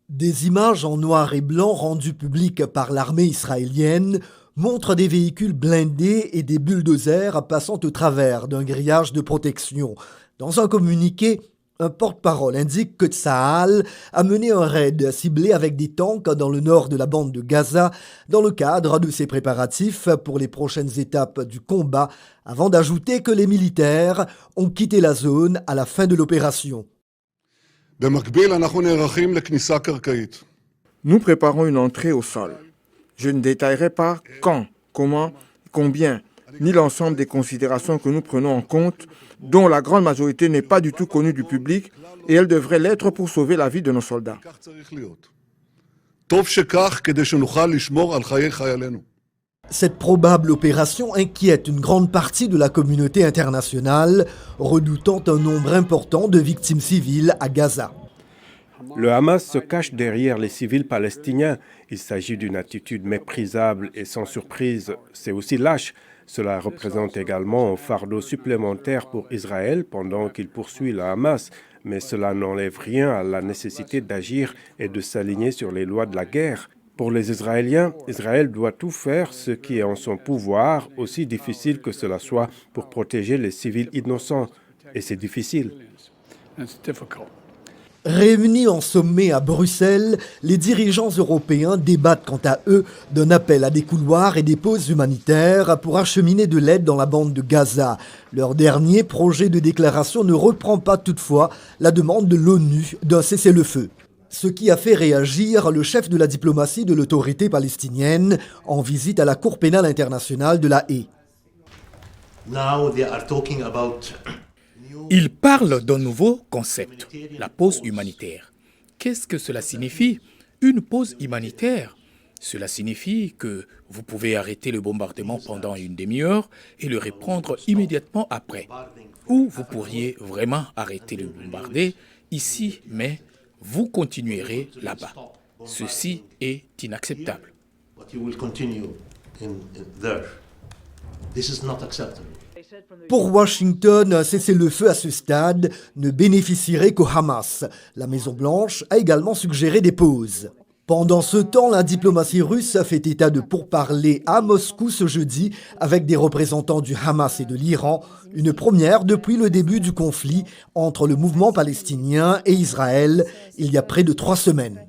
Des images en noir et blanc rendues publiques par l'armée israélienne montrent des véhicules blindés et des bulldozers passant au travers d'un grillage de protection. Dans un communiqué, un porte-parole indique que Tsahal a mené un raid ciblé avec des tanks dans le nord de la bande de Gaza dans le cadre de ses préparatifs pour les prochaines étapes du combat, avant d'ajouter que les militaires ont quitté la zone à la fin de l'opération. Nous préparons une entrée au sol. Je ne détaillerai pas quand, comment, combien, ni l'ensemble des considérations que nous prenons en compte, dont la grande majorité n'est pas du tout connue du public, et elle devrait l'être pour sauver la vie de nos soldats. Cette probable opération inquiète une grande partie de la communauté internationale, redoutant un nombre important de victimes civiles à Gaza. Le Hamas se cache derrière les civils palestiniens. Il s'agit d'une attitude méprisable et sans surprise, c'est aussi lâche. Cela représente également un fardeau supplémentaire pour Israël pendant qu'il poursuit le Hamas. Mais cela n'enlève rien à la nécessité d'agir et de s'aligner sur les lois de la guerre. Pour les Israéliens, Israël doit tout faire ce qui est en son pouvoir, aussi difficile que cela soit, pour protéger les civils innocents. Et c'est difficile. Réunis en sommet à Bruxelles, les dirigeants européens débattent quant à eux d'un appel à des couloirs et des pauses humanitaires pour acheminer de l'aide dans la bande de Gaza. Leur dernier projet de déclaration ne reprend pas toutefois la demande de l'ONU d'un cessez-le-feu. Ce qui a fait réagir le chef de la diplomatie de l'autorité palestinienne en visite à la Cour pénale internationale de La Haye. Il parle d'un nouveau concept, la pause humanitaire. Qu'est-ce que cela signifie? Une pause humanitaire. Cela signifie que vous pouvez arrêter le bombardement pendant une demi-heure et le reprendre immédiatement après. Ou vous pourriez vraiment arrêter le bombarder ici, mais vous continuerez là-bas. Ceci est inacceptable. Pour Washington, un cessez-le-feu à ce stade ne bénéficierait qu'au Hamas. La Maison-Blanche a également suggéré des pauses. Pendant ce temps, la diplomatie russe a fait état de pourparlers à Moscou ce jeudi avec des représentants du Hamas et de l'Iran, une première depuis le début du conflit entre le mouvement palestinien et Israël il y a près de 3 semaines.